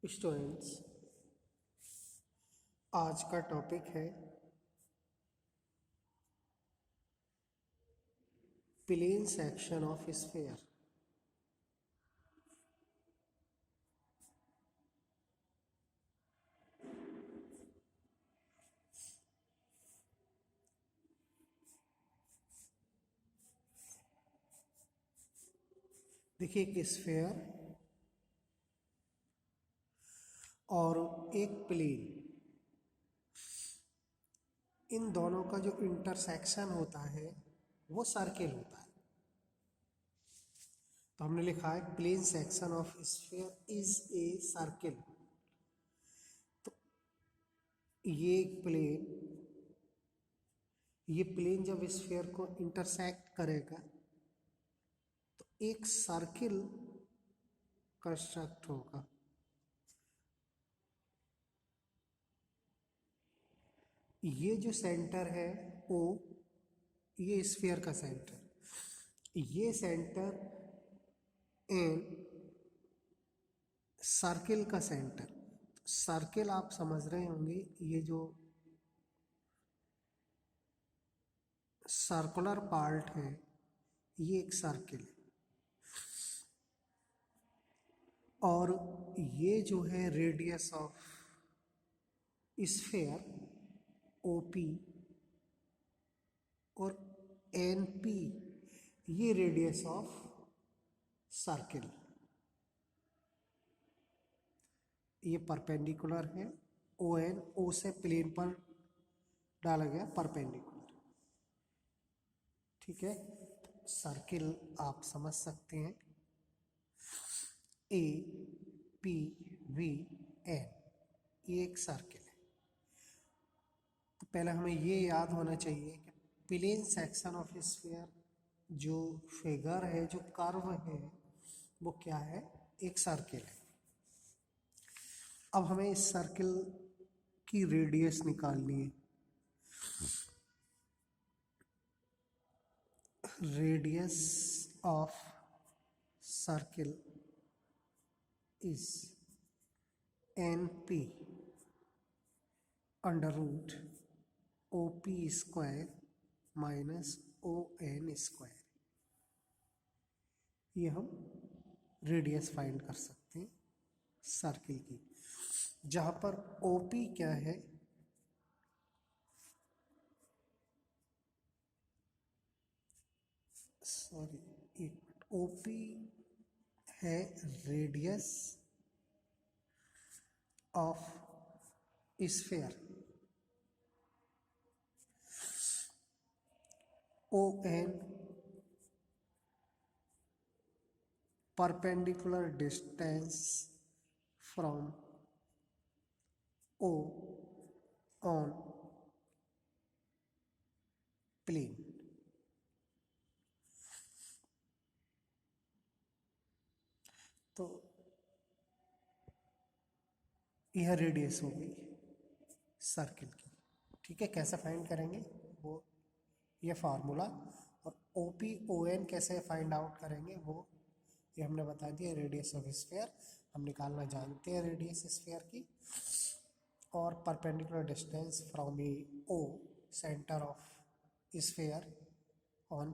Students, आज का topic है प्लेन सेक्शन ऑफ स्फीयर। देखिए, एक स्फीयर और एक प्लेन, इन दोनों का जो इंटरसेक्शन होता है वो सर्किल होता है। तो हमने लिखा है plane section of sphere is a circle. तो ये प्लेन जब स्फीयर को इंटरसेक्ट करेगा तो एक सर्किल कंस्ट्रक्ट होगा। ये जो सेंटर है ओ, ये स्फीयर का सेंटर, ये सेंटर एन सर्किल का सेंटर। सर्किल आप समझ रहे होंगे, ये जो सर्कुलर पार्ट है ये एक सर्किल है, और ये जो है रेडियस ऑफ स्फीयर ओपी और एनपी, ये रेडियस ऑफ सर्किल। ये परपेंडिकुलर है, ओ एन ओ से प्लेन पर डाला गया परपेंडिकुलर। ठीक है, सर्किल आप समझ सकते हैं, ए पी वी एन, ये एक सर्किल है। तो पहले हमें ये याद होना चाहिए कि प्लेन सेक्शन ऑफ स्फीयर जो फिगर है, जो कर्व है, वो क्या है? एक सर्किल है। अब हमें इस सर्किल की रेडियस निकालनी है। Radius of circle is NP under root OP square minus ON square. ये हम रेडियस फाइंड कर सकते हैं सर्किल की, जहाँ पर OP क्या है? सॉरी, OP है radius of sphere, ON perpendicular distance from O on plane। तो यह रेडियस हो गई सर्किल की। ठीक है, कैसे फाइंड करेंगे वो, ये फार्मूला, और OP ON कैसे फाइंड आउट करेंगे वो ये हमने बता दिया। रेडियस ऑफ स्फीयर हम निकालना जानते हैं, रेडियस स्फीयर की, और perpendicular distance from A O centre of sphere on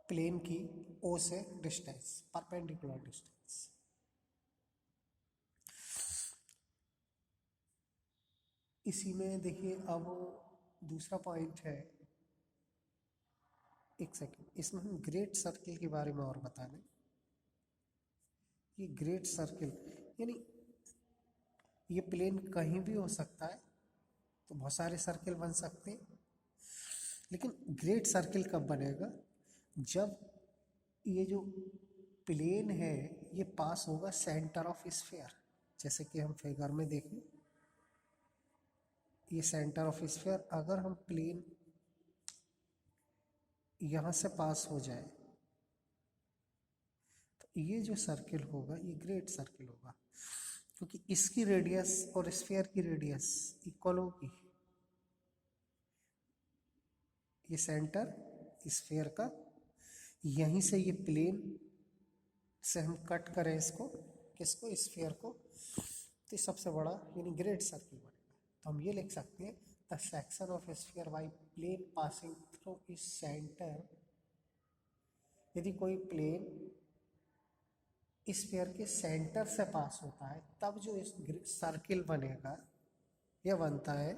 plane की ओ से डिस्टेंस, परपेंडिकुलर डिस्टेंस। इसी में देखिए, अब दूसरा पॉइंट है, एक सेकेंड, इसमें हम ग्रेट सर्किल के बारे में और बता दें। ये ग्रेट सर्किल यानी ये प्लेन कहीं भी हो सकता है, तो बहुत सारे सर्किल बन सकते हैं, लेकिन ग्रेट सर्किल कब बनेगा? जब ये जो प्लेन है ये पास होगा सेंटर ऑफ स्फीयर। जैसे कि हम फिगर में देखें, ये सेंटर ऑफ स्फीयर, अगर हम प्लेन यहाँ से पास हो जाए तो ये जो सर्किल होगा ये ग्रेट सर्किल होगा, क्योंकि इसकी रेडियस और स्फीयर की रेडियस इक्वल होगी। ये सेंटर स्फीयर का, यहीं से ये प्लेन से हम कट करें इसको, किसको, स्फीयर को, तो सबसे बड़ा यानी ग्रेट सर्किल बनेगा। तो हम ये लिख सकते हैं the section of sphere by plane passing through इस सेंटर। यदि कोई प्लेन स्फीयर के सेंटर से पास होता है तब जो इस सर्किल बनेगा या बनता है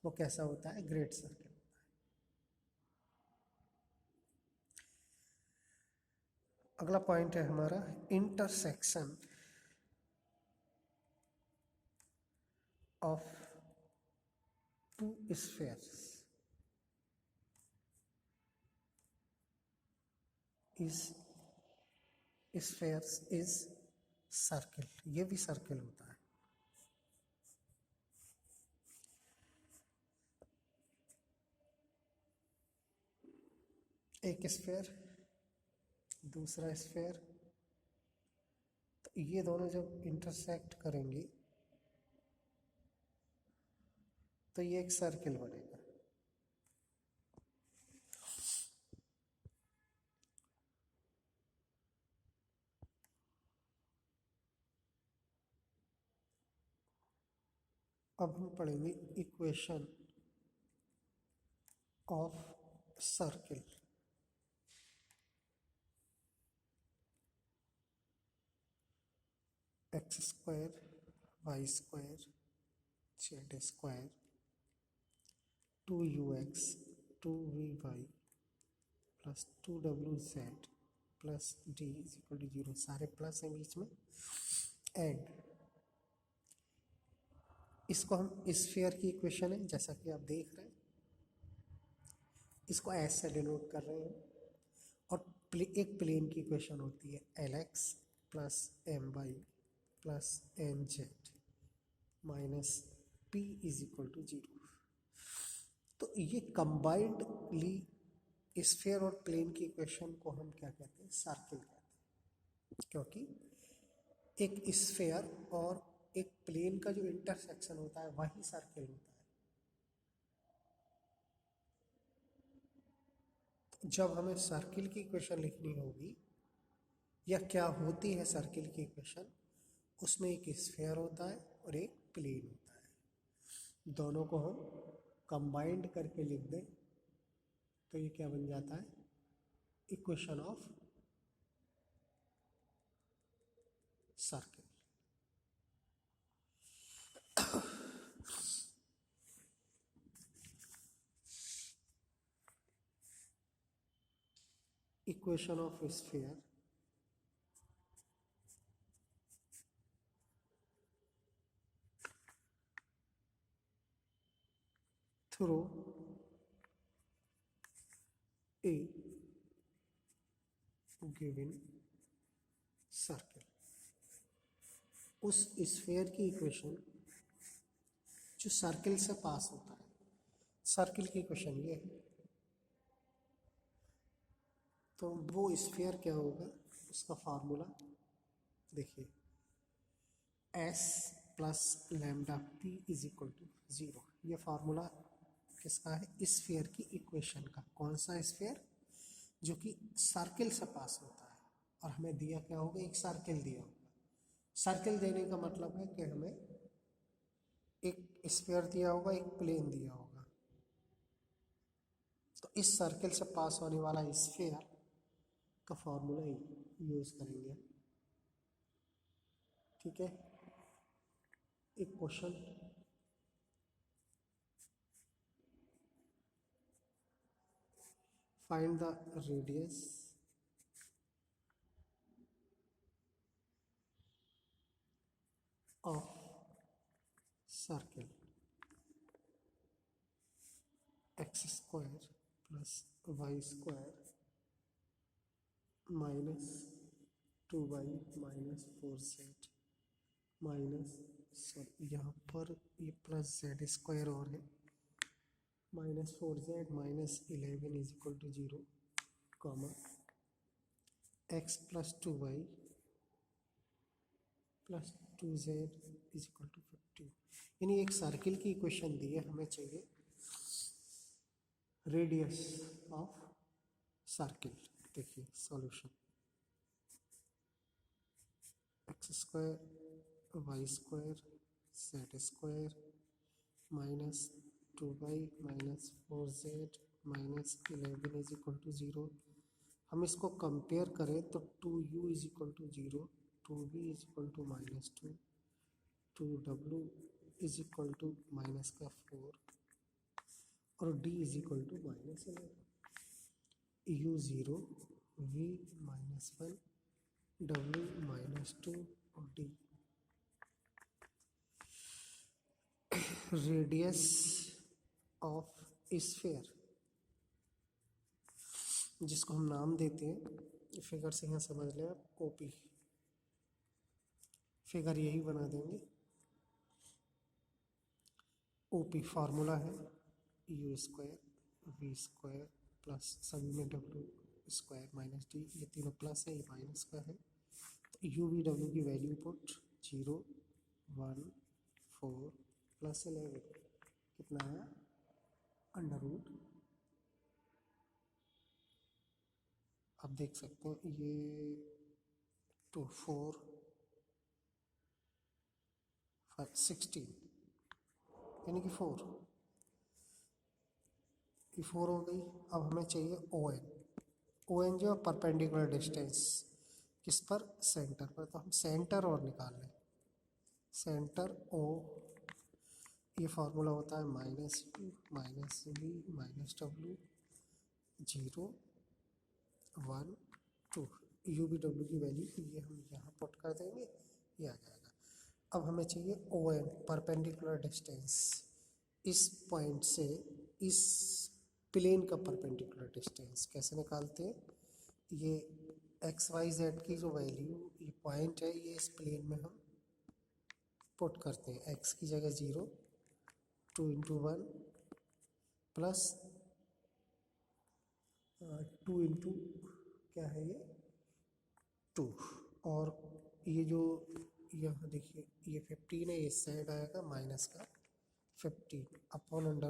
वो कैसा होता है, ग्रेट सर्किल। अगला पॉइंट है हमारा intersection of to spheres spheres is circle. ये भी सर्किल होता है। एक स्फीयर, दूसरा स्फीयर, तो ये दोनों जब इंटरसेक्ट करेंगे तो ये एक सर्किल बनेगा। अब हम पढ़ेंगे equation of circle. X square Y square Z square 2ux 2vy plus 2wz plus d is equal to 0, सारे प्लस हैं बीच में। एंड इसको हम स्फीयर की इक्वेशन है जैसा कि आप देख रहे हैं, इसको एस से डिनोट कर रहे हैं। और एक प्लेन की इक्वेशन होती है Lx plus my plus nz minus p is equal to 0। तो ये कंबाइंडली स्फीयर और प्लेन की इक्वेशन को हम क्या कहते हैं, सर्किल कहते हैं, क्योंकि एक स्फीयर और एक प्लेन का जो इंटरसेक्शन होता है वही सर्किल होता है। तो जब हमें सर्किल की इक्वेशन लिखनी होगी या क्या होती है सर्किल की इक्वेशन, उसमें एक स्फीयर होता है और एक प्लेन होता है। दोनों को हम कंबाइंड करके लिख दें तो ये क्या बन जाता है, equation of circle. Equation of sphere through a given circle. उस स्फीयर की इक्वेशन जो सर्किल से पास होता है, सर्किल की इक्वेशन ये है, तो वो स्फीयर क्या होगा, उसका फार्मूला देखिए, s plus lambda p is equal to 0। ये फार्मूला किसका है, स्फीयर की इक्वेशन का। कौन सा स्फीयर, जो कि सर्किल से पास होता है और हमें दिया क्या होगा, एक सर्किल दिया होगा। सर्किल देने का मतलब है कि हमें एक स्फीयर दिया होगा, एक प्लेन दिया होगा। तो इस सर्किल से पास होने वाला स्फीयर का फॉर्मूला यूज करेंगे, ठीक है। एक question, find the radius of circle X square plus Y square minus 2y minus 4z minus, sorry यहाँ पर ये प्लस जेड स्क्वायर और है, minus 4z minus 11 is equal to 0, comma x plus 2y plus 2z is equal to 50। यानी एक circle की equation दी है, हमें चाहिए रेडियस ऑफ सर्किल। देखिए solution, X square Y square Z square minus 2y minus 4z minus 11 is equal to 0। हम इसको compare करें तो 2u is equal to 0, 2v is equal to -2, 2w is equal to -4 और d is equal to -11। u 0, v -1, w -2 और d। Radius of sphere, जिसको हम नाम देते हैं, फिगर से यहाँ समझ लें आप ओपी, फिगर यही बना देंगे। ओपी फार्मूला है U square V square plus सभी में डब्ल्यू स्क्वायर माइनस डी, ये तीनों प्लस है, ये माइनस का है। तो यू वी डब्ल्यू की वैल्यू पुट 0, 1, 4 प्लस 11 कितना आया √ आप देख सकते हैं ये 2, 4, 5, 16 यानी कि 4 हो गई। अब हमें चाहिए ओ एन जो परपेंडिकुलर डिस्टेंस किस पर, सेंटर पर। तो हम सेंटर और निकाल लें, सेंटर ओ, ये फार्मूला होता है -2 -v -w 0, 1, 2। You B W की वैल्यू ये हम यहाँ पुट कर देंगे, ये आ जाएगा। अब हमें चाहिए ओ एन परपेंडिकुलर डिस्टेंस, इस पॉइंट से इस प्लेन का परपेंडिकुलर डिस्टेंस कैसे निकालते हैं। ये एक्स वाई जेड की जो वैल्यू ये पॉइंट है, ये इस प्लेन में हम पुट करते हैं। एक्स की जगह 0, 2 × 1 प्लस 2 × क्या है ये 2, और ये जो यहाँ देखिए ये 15 है, ये साइड आएगा माइनस का 15 अपॉन √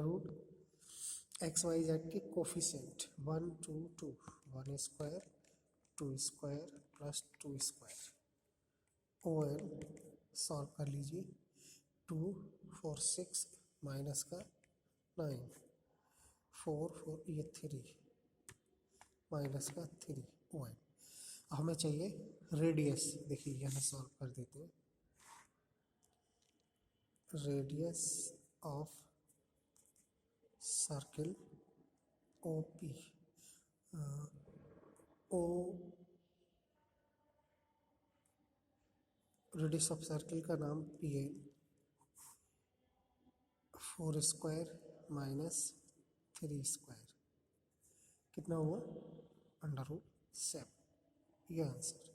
एक्स वाई जेड के coefficient 1, 2, 2, 1 square 2 square plus 2 square. O N solve कर लीजिए, 2, 4, 6 माइनस का 9, 4, 4 ये 3 माइनस का 3 ओ एन। हमें चाहिए रेडियस, देखिए यहाँ सॉल्व कर देते हैं। Radius of circle O P, O radius of circle का नाम P N, 4 square minus 3 square कितना हुआ √7, ये आंसर।